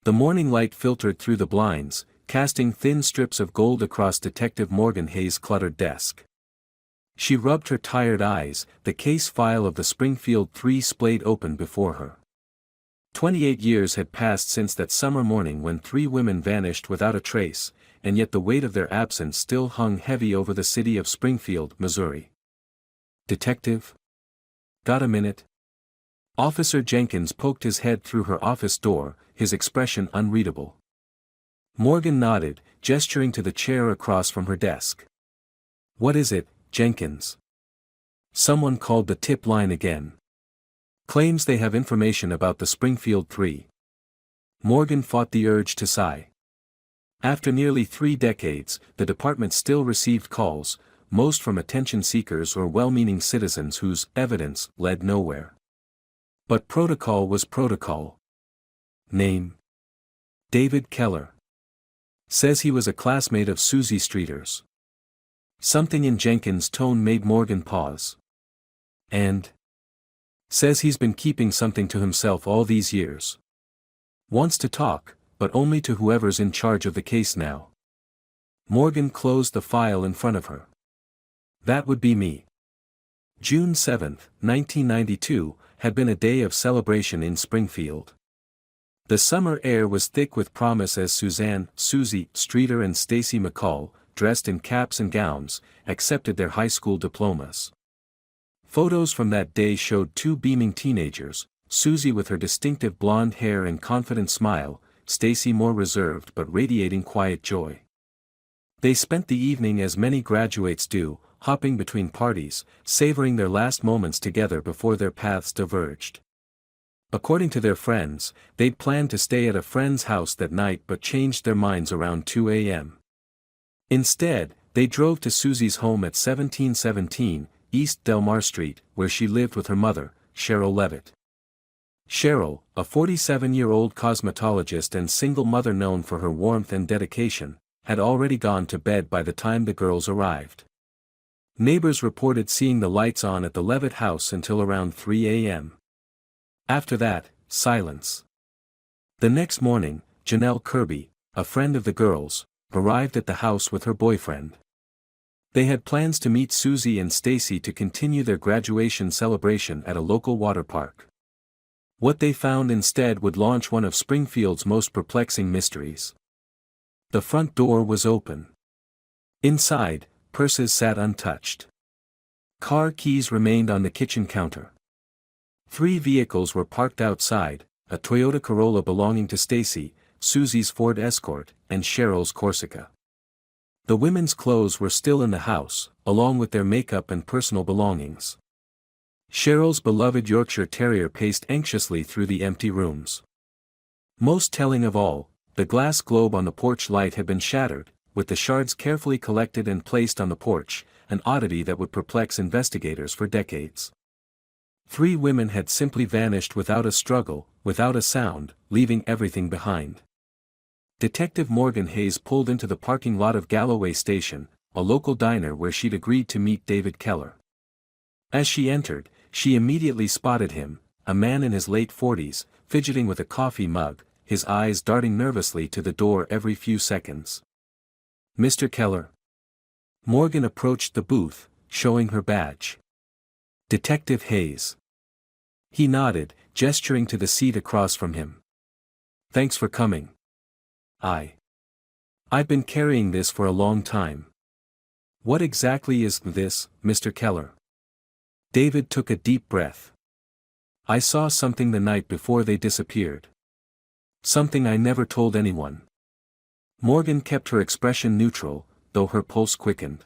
The morning light filtered through the blinds, casting thin strips of gold across Detective Morgan Hayes' cluttered desk. She rubbed her tired eyes, the case file of the Springfield 3 splayed open before her. 28 years had passed since that summer morning when 3 women vanished without a trace, and yet the weight of their absence still hung heavy over the city of Springfield, Missouri. "Detective? Got a minute?" Officer Jenkins poked his head through her office door, his expression unreadable. Morgan nodded, gesturing to the chair across from her desk. "What is it, Jenkins?" "Someone called the tip line again. Claims they have information about the Springfield 3. Morgan fought the urge to sigh. After nearly 3 decades, the department still received calls, most from attention seekers or well-meaning citizens whose evidence led nowhere. But protocol was protocol. Name: David Keller. Says he was a classmate of Susie Streeter's. Something in Jenkins' tone made Morgan pause. And? Says he's been keeping something to himself all these years. Wants to talk, but only to whoever's in charge of the case now. Morgan closed the file in front of her. That would be me. June 7, 1992, had been a day of celebration in Springfield. The summer air was thick with promise as Susie Streeter and Stacy McCall, dressed in caps and gowns, accepted their high school diplomas. Photos from that day showed 2 beaming teenagers, Susie with her distinctive blonde hair and confident smile, Stacy more reserved but radiating quiet joy. They spent the evening as many graduates do, hopping between parties, savoring their last moments together before their paths diverged. According to their friends, they'd planned to stay at a friend's house that night but changed their minds around 2 a.m. Instead, they drove to Susie's home at 1717 East Delmar Street, where she lived with her mother, Cheryl Levitt. Cheryl, a 47-year-old cosmetologist and single mother known for her warmth and dedication, had already gone to bed by the time the girls arrived. Neighbors reported seeing the lights on at the Levitt house until around 3 a.m. After that, silence. The next morning, Janelle Kirby, a friend of the girls, arrived at the house with her boyfriend. They had plans to meet Susie and Stacy to continue their graduation celebration at a local water park. What they found instead would launch one of Springfield's most perplexing mysteries. The front door was open. Inside, purses sat untouched. Car keys remained on the kitchen counter. 3 vehicles were parked outside, a Toyota Corolla belonging to Stacy, Susie's Ford Escort, and Cheryl's Corsica. The women's clothes were still in the house, along with their makeup and personal belongings. Cheryl's beloved Yorkshire Terrier paced anxiously through the empty rooms. Most telling of all, the glass globe on the porch light had been shattered, with the shards carefully collected and placed on the porch, an oddity that would perplex investigators for decades. 3 women had simply vanished without a struggle, without a sound, leaving everything behind. Detective Morgan Hayes pulled into the parking lot of Galloway Station, a local diner where she'd agreed to meet David Keller. As she entered, she immediately spotted him, a man in his late 40s, fidgeting with a coffee mug, his eyes darting nervously to the door every few seconds. "Mr. Keller?" Morgan approached the booth, showing her badge. "Detective Hayes." He nodded, gesturing to the seat across from him. "Thanks for coming. I've been carrying this for a long time." "What exactly is this, Mr. Keller?" David took a deep breath. "I saw something the night before they disappeared. Something I never told anyone." Morgan kept her expression neutral, though her pulse quickened.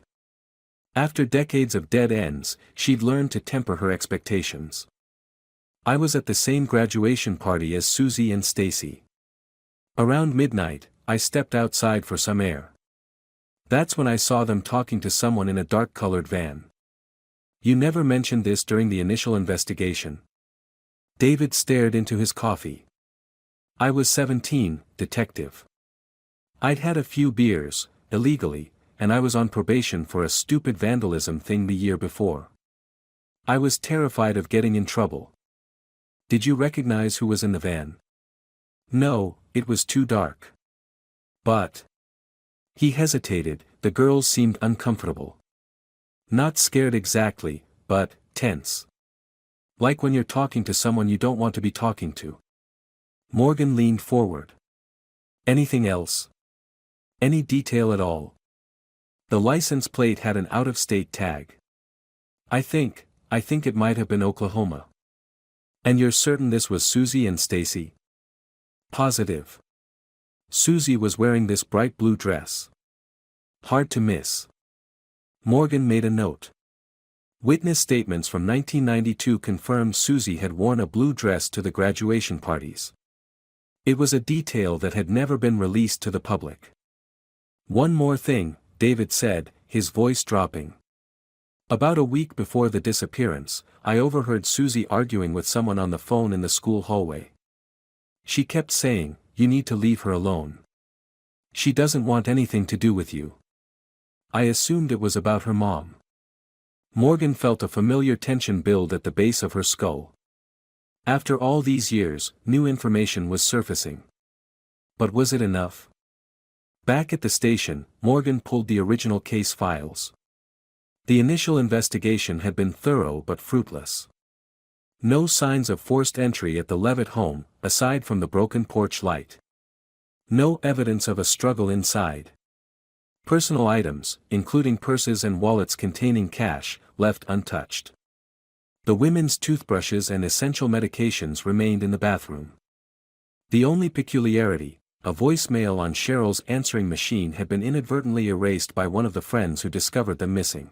After decades of dead ends, she'd learned to temper her expectations. "I was at the same graduation party as Susie and Stacy. Around midnight, I stepped outside for some air. That's when I saw them talking to someone in a dark-colored van." "You never mentioned this during the initial investigation." David stared into his coffee. "I was 17, Detective. I'd had a few beers, illegally, and I was on probation for a stupid vandalism thing the year before. I was terrified of getting in trouble." "Did you recognize who was in the van?" "No, it was too dark. But. He hesitated, the girls seemed uncomfortable. Not scared exactly, but tense. Like when you're talking to someone you don't want to be talking to. Morgan leaned forward. Anything else? Any detail at all? The license plate had an out-of-state tag. I think it might have been Oklahoma. And you're certain this was Susie and Stacy? Positive. Susie was wearing this bright blue dress. Hard to miss. Morgan made a note. Witness statements from 1992 confirmed Susie had worn a blue dress to the graduation parties. It was a detail that had never been released to the public. One more thing, David said, his voice dropping. About a week before the disappearance, I overheard Susie arguing with someone on the phone in the school hallway. She kept saying, "You need to leave her alone. She doesn't want anything to do with you." I assumed it was about her mom. Morgan felt a familiar tension build at the base of her skull. After all these years, new information was surfacing. But was it enough? Back at the station, Morgan pulled the original case files. The initial investigation had been thorough but fruitless. No signs of forced entry at the Levitt home, aside from the broken porch light. No evidence of a struggle inside. Personal items, including purses and wallets containing cash, left untouched. The women's toothbrushes and essential medications remained in the bathroom. The only peculiarity, a voicemail on Cheryl's answering machine had been inadvertently erased by one of the friends who discovered them missing.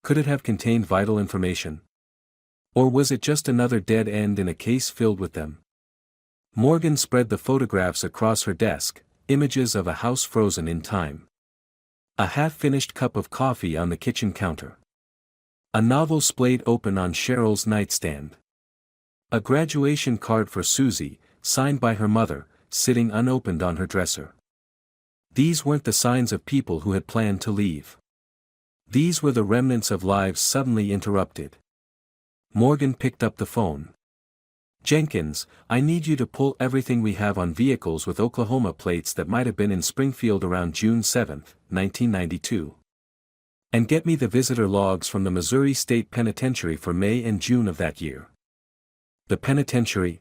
Could it have contained vital information? Or was it just another dead end in a case filled with them? Morgan spread the photographs across her desk, images of a house frozen in time. A half-finished cup of coffee on the kitchen counter. A novel splayed open on Cheryl's nightstand. A graduation card for Susie, signed by her mother, sitting unopened on her dresser. These weren't the signs of people who had planned to leave. These were the remnants of lives suddenly interrupted. Morgan picked up the phone. "Jenkins, I need you to pull everything we have on vehicles with Oklahoma plates that might have been in Springfield around June 7, 1992. And get me the visitor logs from the Missouri State Penitentiary for May and June of that year." The penitentiary?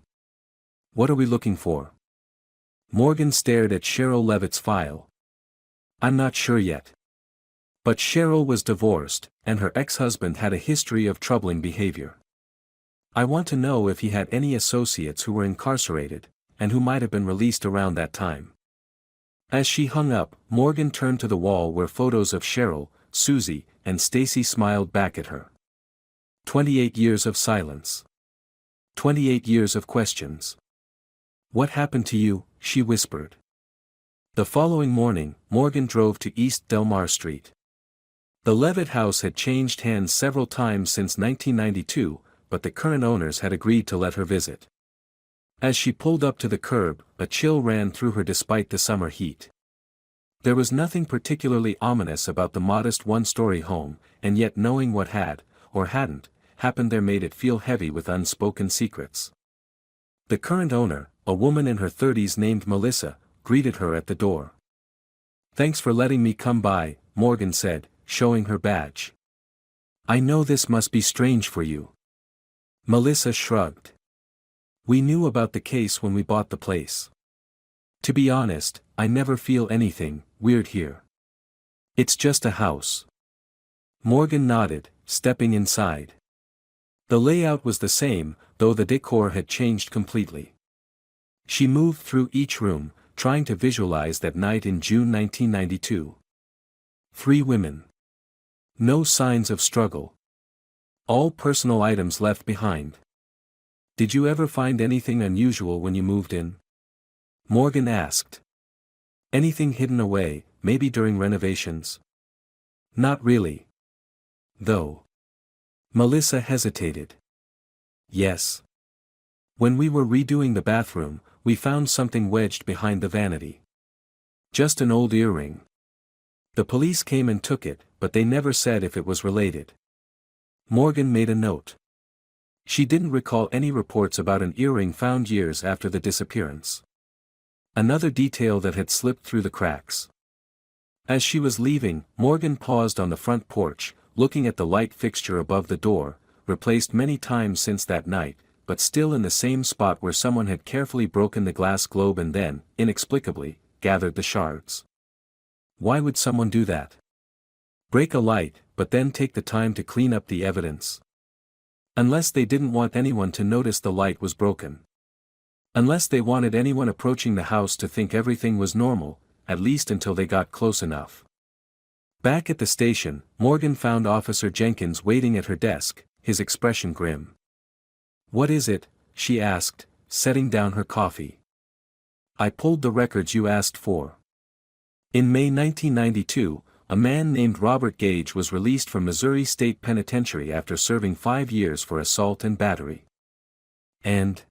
What are we looking for? Morgan stared at Cheryl Levitt's file. "I'm not sure yet. But Cheryl was divorced, and her ex-husband had a history of troubling behavior. I want to know if he had any associates who were incarcerated, and who might have been released around that time." As she hung up, Morgan turned to the wall where photos of Cheryl, Susie, and Stacy smiled back at her. 28 years of silence. 28 years of questions. "What happened to you?" she whispered. The following morning, Morgan drove to East Delmar Street. The Levitt house had changed hands several times since 1992, but the current owners had agreed to let her visit. As she pulled up to the curb, a chill ran through her despite the summer heat. There was nothing particularly ominous about the modest one-story home, and yet knowing what had, or hadn't, happened there made it feel heavy with unspoken secrets. The current owner, a woman in her 30s named Melissa, greeted her at the door. "Thanks for letting me come by," Morgan said, showing her badge. "I know this must be strange for you." Melissa shrugged. "We knew about the case when we bought the place. To be honest, I never feel anything weird here. It's just a house." Morgan nodded, stepping inside. The layout was the same, though the decor had changed completely. She moved through each room, trying to visualize that night in June 1992. 3 women. No signs of struggle. All personal items left behind. "Did you ever find anything unusual when you moved in?" Morgan asked. "Anything hidden away, maybe during renovations?" "Not really. Though." Melissa hesitated. "Yes. When we were redoing the bathroom, we found something wedged behind the vanity. Just an old earring. The police came and took it, but they never said if it was related." Morgan made a note. She didn't recall any reports about an earring found years after the disappearance. Another detail that had slipped through the cracks. As she was leaving, Morgan paused on the front porch, looking at the light fixture above the door, replaced many times since that night, but still in the same spot where someone had carefully broken the glass globe and then, inexplicably, gathered the shards. Why would someone do that? Break a light, but then take the time to clean up the evidence. Unless they didn't want anyone to notice the light was broken. Unless they wanted anyone approaching the house to think everything was normal, at least until they got close enough. Back at the station, Morgan found Officer Jenkins waiting at her desk, his expression grim. "What is it?" she asked, setting down her coffee. "I pulled the records you asked for." In May 1992, a man named Robert Gage was released from Missouri State Penitentiary after serving 5 years for assault and battery. And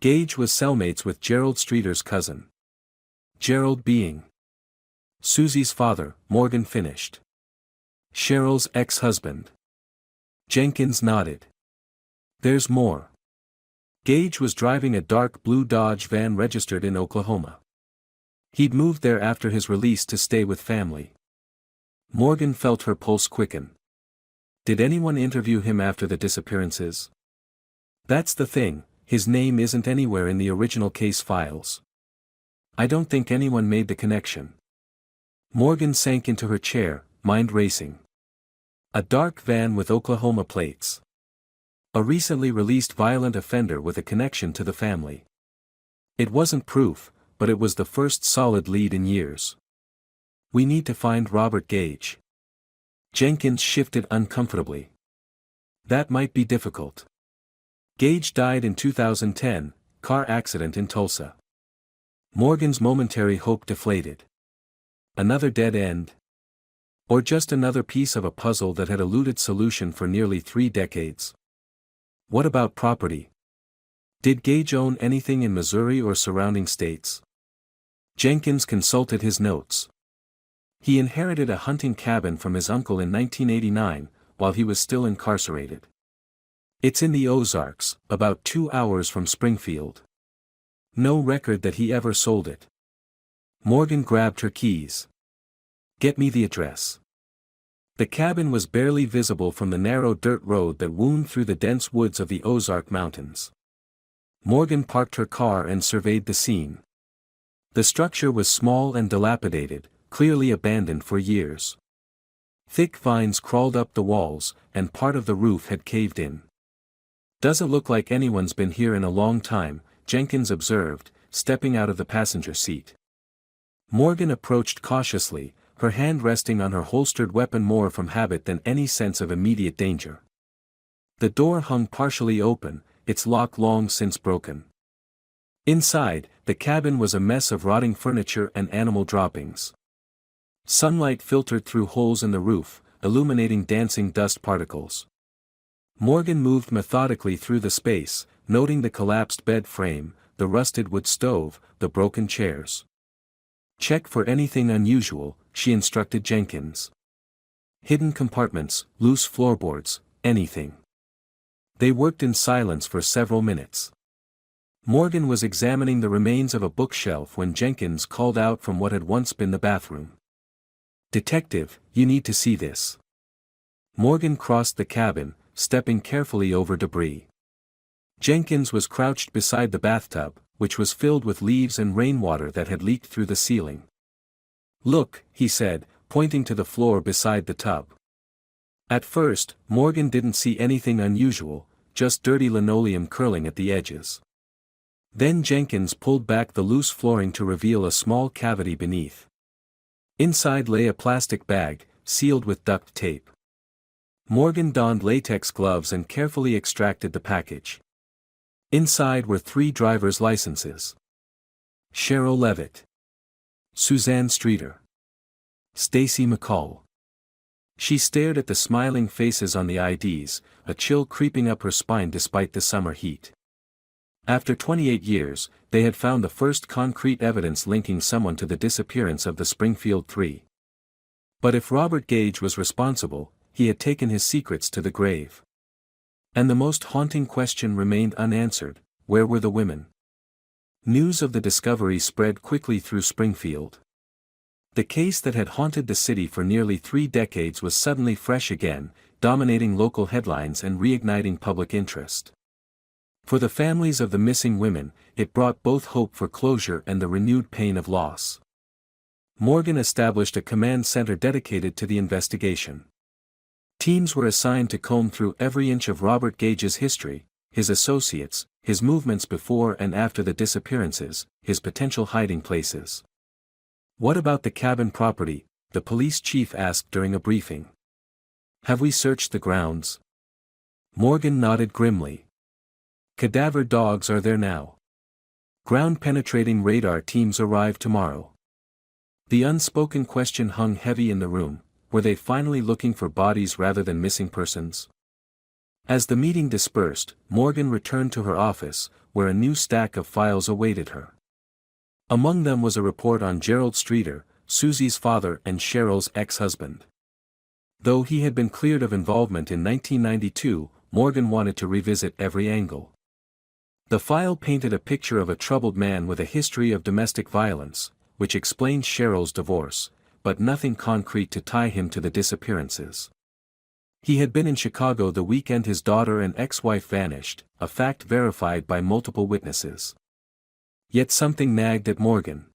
Gage was cellmates with Gerald Streeter's cousin. Gerald being Susie's father, Morgan finished. Cheryl's ex-husband. Jenkins nodded. "There's more." Gage was driving a dark blue Dodge van registered in Oklahoma. He'd moved there after his release to stay with family. Morgan felt her pulse quicken. Did anyone interview him after the disappearances? That's the thing, his name isn't anywhere in the original case files. I don't think anyone made the connection. Morgan sank into her chair, mind racing. A dark van with Oklahoma plates. A recently released violent offender with a connection to the family. It wasn't proof, but it was the first solid lead in years. We need to find Robert Gage. Jenkins shifted uncomfortably. That might be difficult. Gage died in 2010, car accident in Tulsa. Morgan's momentary hope deflated. Another dead end? Or just another piece of a puzzle that had eluded solution for nearly 3 decades? What about property? Did Gage own anything in Missouri or surrounding states? Jenkins consulted his notes. He inherited a hunting cabin from his uncle in 1989, while he was still incarcerated. It's in the Ozarks, about 2 hours from Springfield. No record that he ever sold it. Morgan grabbed her keys. "Get me the address." The cabin was barely visible from the narrow dirt road that wound through the dense woods of the Ozark Mountains. Morgan parked her car and surveyed the scene. The structure was small and dilapidated, clearly abandoned for years. Thick vines crawled up the walls, and part of the roof had caved in. "Doesn't look like anyone's been here in a long time," Jenkins observed, stepping out of the passenger seat. Morgan approached cautiously, her hand resting on her holstered weapon more from habit than any sense of immediate danger. The door hung partially open, its lock long since broken. Inside, the cabin was a mess of rotting furniture and animal droppings. Sunlight filtered through holes in the roof, illuminating dancing dust particles. Morgan moved methodically through the space, noting the collapsed bed frame, the rusted wood stove, the broken chairs. "Check for anything unusual," she instructed Jenkins. "Hidden compartments, loose floorboards, anything." They worked in silence for several minutes. Morgan was examining the remains of a bookshelf when Jenkins called out from what had once been the bathroom. "Detective, you need to see this." Morgan crossed the cabin, stepping carefully over debris. Jenkins was crouched beside the bathtub, which was filled with leaves and rainwater that had leaked through the ceiling. "Look," he said, pointing to the floor beside the tub. At first, Morgan didn't see anything unusual, just dirty linoleum curling at the edges. Then Jenkins pulled back the loose flooring to reveal a small cavity beneath. Inside lay a plastic bag, sealed with duct tape. Morgan donned latex gloves and carefully extracted the package. Inside were 3 driver's licenses. Cheryl Levitt. Suzanne Streeter. Stacy McCall. She stared at the smiling faces on the IDs, a chill creeping up her spine despite the summer heat. After 28 years, they had found the first concrete evidence linking someone to the disappearance of the Springfield 3. But if Robert Gage was responsible, he had taken his secrets to the grave. And the most haunting question remained unanswered: where were the women? News of the discovery spread quickly through Springfield. The case that had haunted the city for nearly 3 decades was suddenly fresh again, dominating local headlines and reigniting public interest. For the families of the missing women, it brought both hope for closure and the renewed pain of loss. Morgan established a command center dedicated to the investigation. Teams were assigned to comb through every inch of Robert Gage's history, his associates, his movements before and after the disappearances, his potential hiding places. "What about the cabin property?" the police chief asked during a briefing. "Have we searched the grounds?" Morgan nodded grimly. "Cadaver dogs are there now. Ground-penetrating radar teams arrive tomorrow." The unspoken question hung heavy in the room: were they finally looking for bodies rather than missing persons? As the meeting dispersed, Morgan returned to her office, where a new stack of files awaited her. Among them was a report on Gerald Streeter, Susie's father and Cheryl's ex-husband. Though he had been cleared of involvement in 1992, Morgan wanted to revisit every angle. The file painted a picture of a troubled man with a history of domestic violence, which explained Cheryl's divorce, but nothing concrete to tie him to the disappearances. He had been in Chicago the weekend his daughter and ex-wife vanished, a fact verified by multiple witnesses. Yet something nagged at Morgan.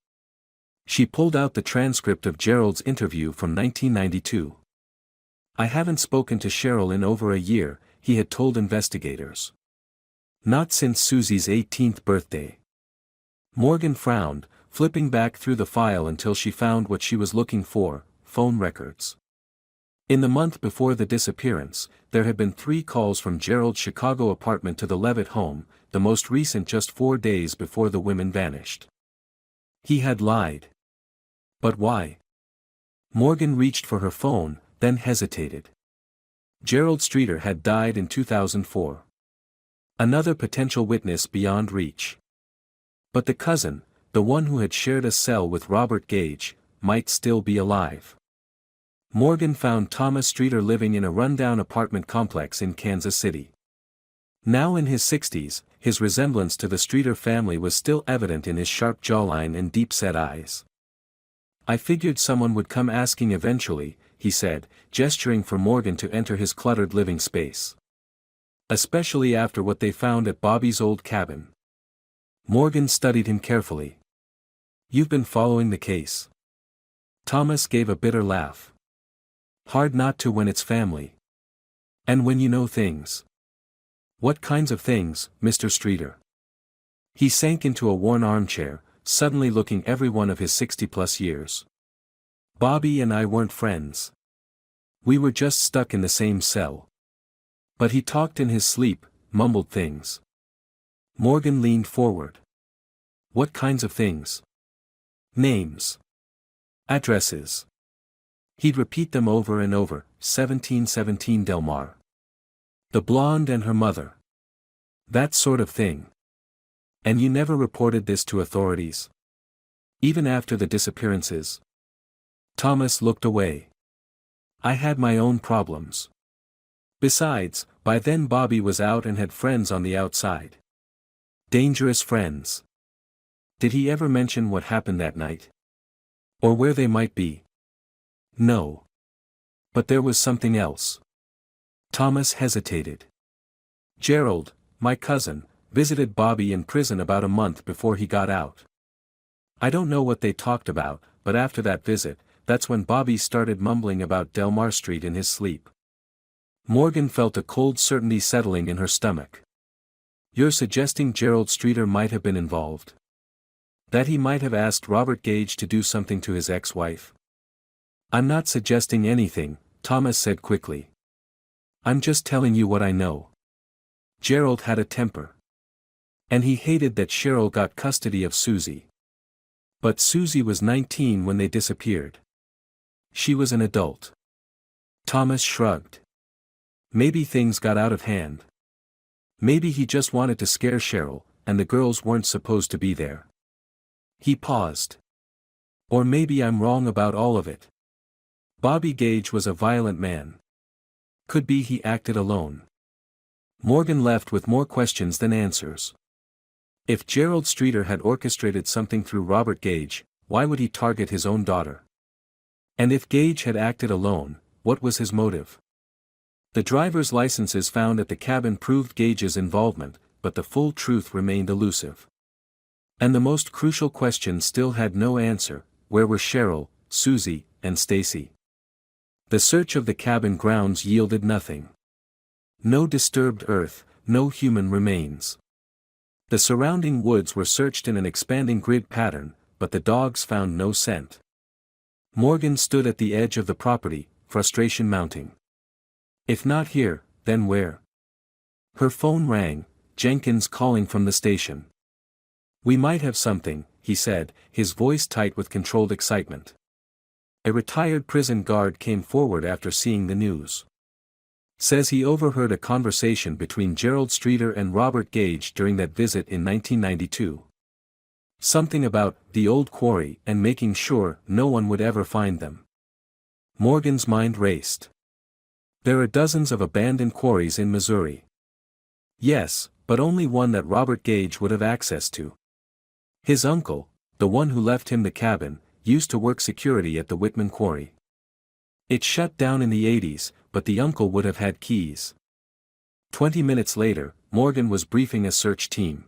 She pulled out the transcript of Gerald's interview from 1992. "I haven't spoken to Cheryl in over a year," he had told investigators. "Not since Susie's 18th birthday." Morgan frowned, flipping back through the file until she found what she was looking for: phone records. In the month before the disappearance, there had been 3 calls from Gerald's Chicago apartment to the Levitt home, the most recent just 4 days before the women vanished. He had lied. But why? Morgan reached for her phone, then hesitated. Gerald Streeter had died in 2004. Another potential witness beyond reach. But the cousin, the one who had shared a cell with Robert Gage, might still be alive. Morgan found Thomas Streeter living in a rundown apartment complex in Kansas City. Now in his 60s, his resemblance to the Streeter family was still evident in his sharp jawline and deep-set eyes. "I figured someone would come asking eventually," he said, gesturing for Morgan to enter his cluttered living space. "Especially after what they found at Bobby's old cabin." Morgan studied him carefully. "You've been following the case?" Thomas gave a bitter laugh. "Hard not to when it's family. And when you know things." "What kinds of things, Mr. Streeter?" He sank into a worn armchair, suddenly looking every one of his 60-plus years. "Bobby and I weren't friends. We were just stuck in the same cell." But he talked in his sleep, mumbled things. Morgan leaned forward. "What kinds of things?" "Names. Addresses." He'd repeat them over and over: 1717 Del Mar. The blonde and her mother. That sort of thing. "And you never reported this to authorities? Even after the disappearances?" Thomas looked away. "I had my own problems. Besides, by then Bobby was out and had friends on the outside. Dangerous friends." "Did he ever mention what happened that night? Or where they might be?" "No. But there was something else." Thomas hesitated. "Gerald, my cousin, visited Bobby in prison about a month before he got out. I don't know what they talked about, but after that visit, that's when Bobby started mumbling about Delmar Street in his sleep." Morgan felt a cold certainty settling in her stomach. "You're suggesting Gerald Streeter might have been involved? That he might have asked Robert Gage to do something to his ex-wife?" "I'm not suggesting anything," Thomas said quickly. "I'm just telling you what I know. Gerald had a temper. And he hated that Cheryl got custody of Susie. But Susie was 19 when they disappeared. She was an adult." Thomas shrugged. "Maybe things got out of hand. Maybe he just wanted to scare Cheryl, and the girls weren't supposed to be there." He paused. "Or maybe I'm wrong about all of it. Bobby Gage was a violent man. Could be he acted alone." Morgan left with more questions than answers. If Gerald Streeter had orchestrated something through Robert Gage, why would he target his own daughter? And if Gage had acted alone, what was his motive? The driver's licenses found at the cabin proved Gage's involvement, but the full truth remained elusive. And the most crucial question still had no answer: where were Cheryl, Susie, and Stacy? The search of the cabin grounds yielded nothing. No disturbed earth, no human remains. The surrounding woods were searched in an expanding grid pattern, but the dogs found no scent. Morgan stood at the edge of the property, frustration mounting. If not here, then where? Her phone rang, Jenkins calling from the station. "We might have something," he said, his voice tight with controlled excitement. A retired prison guard came forward after seeing the news. Says he overheard a conversation between Gerald Streeter and Robert Gage during that visit in 1992. Something about the old quarry and making sure no one would ever find them. Morgan's mind raced. There are dozens of abandoned quarries in Missouri. Yes, but only one that Robert Gage would have access to. His uncle, the one who left him the cabin, used to work security at the Whitman Quarry. It shut down in the 80s, but the uncle would have had keys. 20 minutes later, Morgan was briefing a search team.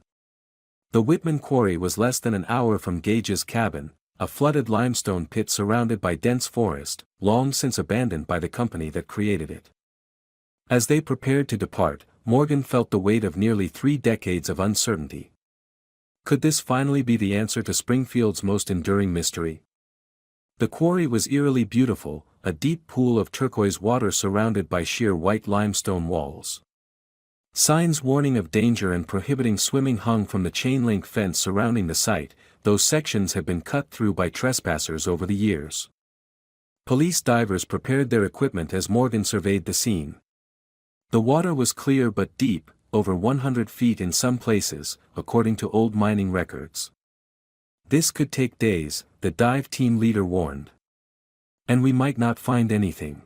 The Whitman Quarry was less than an hour from Gage's cabin, a flooded limestone pit surrounded by dense forest, long since abandoned by the company that created it. As they prepared to depart, Morgan felt the weight of nearly 3 decades of uncertainty. Could this finally be the answer to Springfield's most enduring mystery? The quarry was eerily beautiful, a deep pool of turquoise water surrounded by sheer white limestone walls. Signs warning of danger and prohibiting swimming hung from the chain-link fence surrounding the site. Those sections had been cut through by trespassers over the years. Police divers prepared their equipment as Morgan surveyed the scene. The water was clear but deep, over 100 feet in some places, according to old mining records. This could take days, the dive team leader warned. And we might not find anything.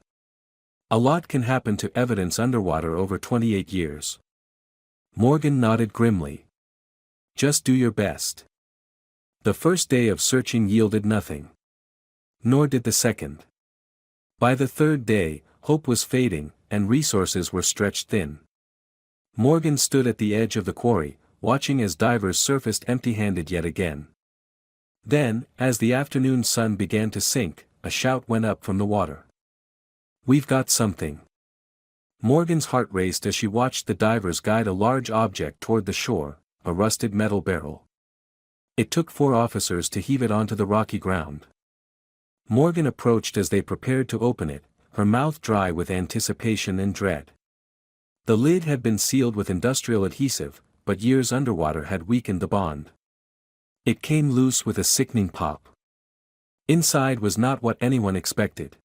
A lot can happen to evidence underwater over 28 years. Morgan nodded grimly. Just do your best. The first day of searching yielded nothing. Nor did the second. By the third day, hope was fading, and resources were stretched thin. Morgan stood at the edge of the quarry, watching as divers surfaced empty-handed yet again. Then, as the afternoon sun began to sink, a shout went up from the water. "We've got something." Morgan's heart raced as she watched the divers guide a large object toward the shore, a rusted metal barrel. It took 4 officers to heave it onto the rocky ground. Morgan approached as they prepared to open it, her mouth dry with anticipation and dread. The lid had been sealed with industrial adhesive, but years underwater had weakened the bond. It came loose with a sickening pop. Inside was not what anyone expected.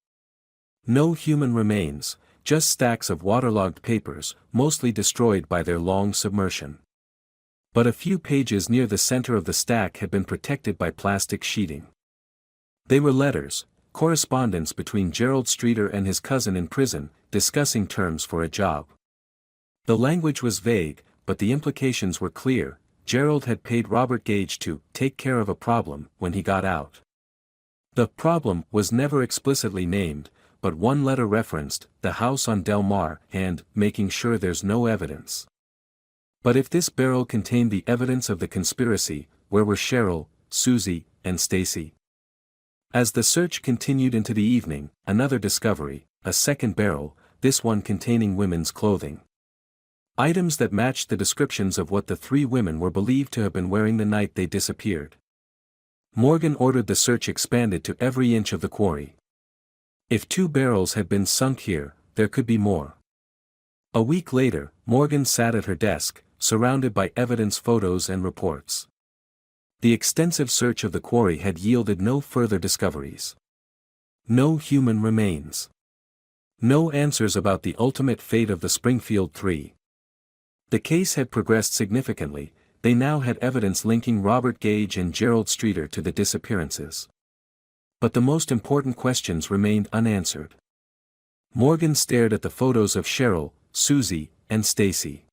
No human remains, just stacks of waterlogged papers, mostly destroyed by their long submersion. But a few pages near the center of the stack had been protected by plastic sheeting. They were letters, correspondence between Gerald Streeter and his cousin in prison, discussing terms for a job. The language was vague, but the implications were clear. Gerald had paid Robert Gage to take care of a problem when he got out. The problem was never explicitly named, but one letter referenced the house on Del Mar and making sure there's no evidence. But if this barrel contained the evidence of the conspiracy, where were Cheryl, Susie, and Stacy? As the search continued into the evening, another discovery, a second barrel, this one containing women's clothing. Items that matched the descriptions of what the 3 women were believed to have been wearing the night they disappeared. Morgan ordered the search expanded to every inch of the quarry. If 2 barrels had been sunk here, there could be more. A week later, Morgan sat at her desk, surrounded by evidence, photos and reports. The extensive search of the quarry had yielded no further discoveries. No human remains. No answers about the ultimate fate of the Springfield 3. The case had progressed significantly. They now had evidence linking Robert Gage and Gerald Streeter to the disappearances. But the most important questions remained unanswered. Morgan stared at the photos of Cheryl, Susie, and Stacy.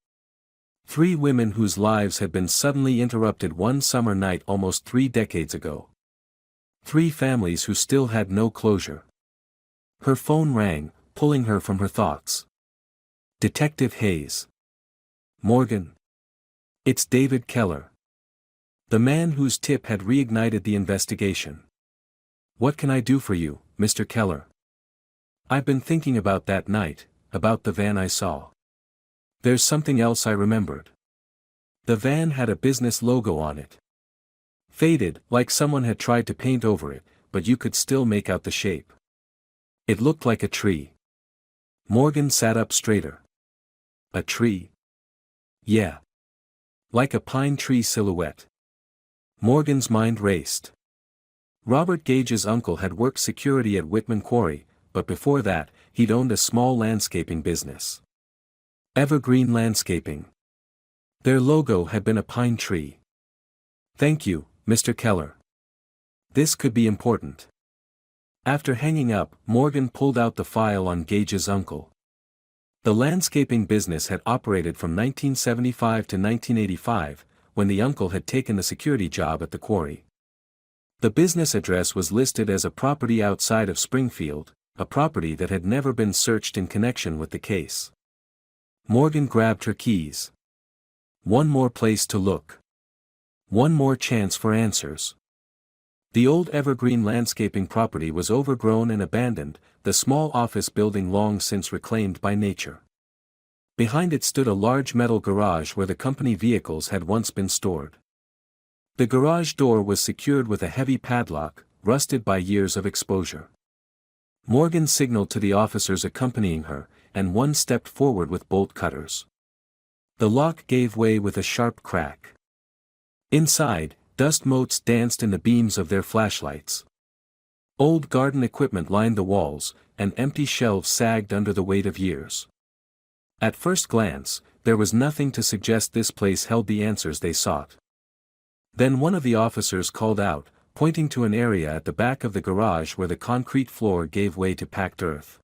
3 women whose lives had been suddenly interrupted one summer night almost 3 decades ago. 3 families who still had no closure. Her phone rang, pulling her from her thoughts. Detective Hayes. Morgan. It's David Keller. The man whose tip had reignited the investigation. What can I do for you, Mr. Keller? I've been thinking about that night, about the van I saw. There's something else I remembered. The van had a business logo on it. Faded, like someone had tried to paint over it, but you could still make out the shape. It looked like a tree. Morgan sat up straighter. A tree? Yeah. Like a pine tree silhouette. Morgan's mind raced. Robert Gage's uncle had worked security at Whitman Quarry, but before that, he'd owned a small landscaping business. Evergreen Landscaping. Their logo had been a pine tree. Thank you, Mr. Keller. This could be important. After hanging up, Morgan pulled out the file on Gage's uncle. The landscaping business had operated from 1975 to 1985, when the uncle had taken the security job at the quarry. The business address was listed as a property outside of Springfield, a property that had never been searched in connection with the case. Morgan grabbed her keys. One more place to look. One more chance for answers. The old Evergreen Landscaping property was overgrown and abandoned, the small office building long since reclaimed by nature. Behind it stood a large metal garage where the company vehicles had once been stored. The garage door was secured with a heavy padlock, rusted by years of exposure. Morgan signaled to the officers accompanying her, and one stepped forward with bolt cutters. The lock gave way with a sharp crack. Inside, dust motes danced in the beams of their flashlights. Old garden equipment lined the walls, and empty shelves sagged under the weight of years. At first glance, there was nothing to suggest this place held the answers they sought. Then one of the officers called out, pointing to an area at the back of the garage where the concrete floor gave way to packed earth.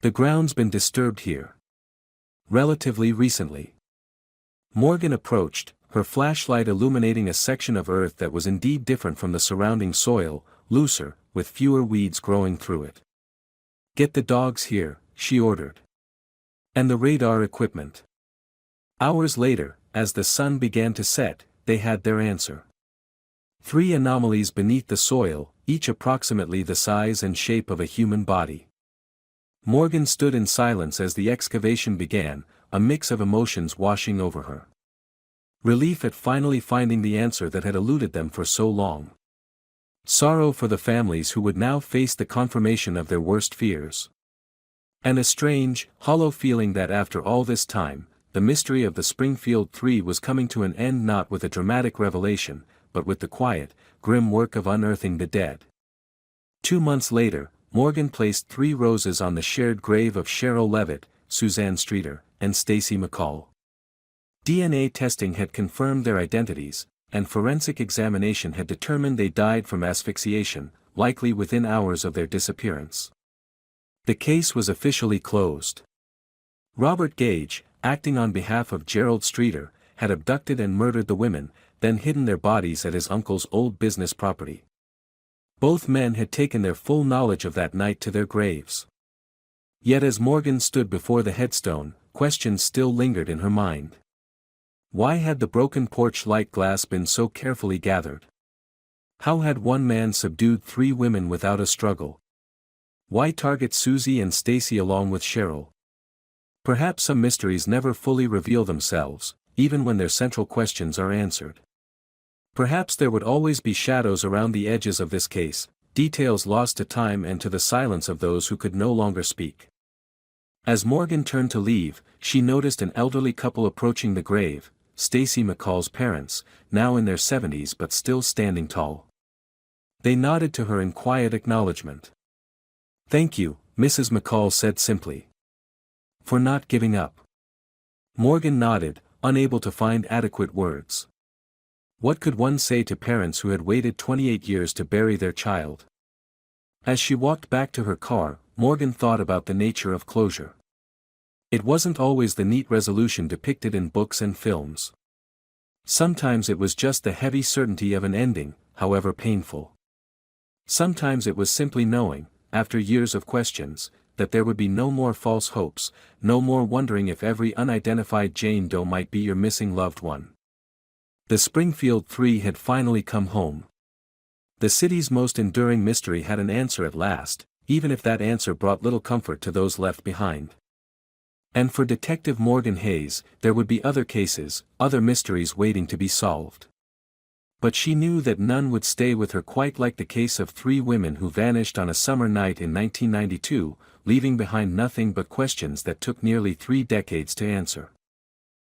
The ground's been disturbed here. Relatively recently. Morgan approached, her flashlight illuminating a section of earth that was indeed different from the surrounding soil, looser, with fewer weeds growing through it. Get the dogs here, she ordered. And the radar equipment. Hours later, as the sun began to set, they had their answer. 3 anomalies beneath the soil, each approximately the size and shape of a human body. Morgan stood in silence as the excavation began, a mix of emotions washing over her. Relief at finally finding the answer that had eluded them for so long. Sorrow for the families who would now face the confirmation of their worst fears. And a strange, hollow feeling that after all this time, the mystery of the Springfield 3 was coming to an end, not with a dramatic revelation, but with the quiet, grim work of unearthing the dead. 2 months later, Morgan placed 3 roses on the shared grave of Cheryl Levitt, Suzanne Streeter, and Stacy McCall. DNA testing had confirmed their identities, and forensic examination had determined they died from asphyxiation, likely within hours of their disappearance. The case was officially closed. Robert Gage, acting on behalf of Gerald Streeter, had abducted and murdered the women, then hidden their bodies at his uncle's old business property. Both men had taken their full knowledge of that night to their graves. Yet as Morgan stood before the headstone, questions still lingered in her mind. Why had the broken porch light glass been so carefully gathered? How had one man subdued 3 women without a struggle? Why target Susie and Stacy along with Cheryl? Perhaps some mysteries never fully reveal themselves, even when their central questions are answered. Perhaps there would always be shadows around the edges of this case, details lost to time and to the silence of those who could no longer speak. As Morgan turned to leave, she noticed an elderly couple approaching the grave, Stacy McCall's parents, now in their 70s but still standing tall. They nodded to her in quiet acknowledgement. "Thank you," Mrs. McCall said simply. "For not giving up." Morgan nodded, unable to find adequate words. What could one say to parents who had waited 28 years to bury their child? As she walked back to her car, Morgan thought about the nature of closure. It wasn't always the neat resolution depicted in books and films. Sometimes it was just the heavy certainty of an ending, however painful. Sometimes it was simply knowing, after years of questions, that there would be no more false hopes, no more wondering if every unidentified Jane Doe might be your missing loved one. The Springfield Three had finally come home. The city's most enduring mystery had an answer at last, even if that answer brought little comfort to those left behind. And for Detective Morgan Hayes, there would be other cases, other mysteries waiting to be solved. But she knew that none would stay with her quite like the case of three women who vanished on a summer night in 1992, leaving behind nothing but questions that took nearly 3 decades to answer.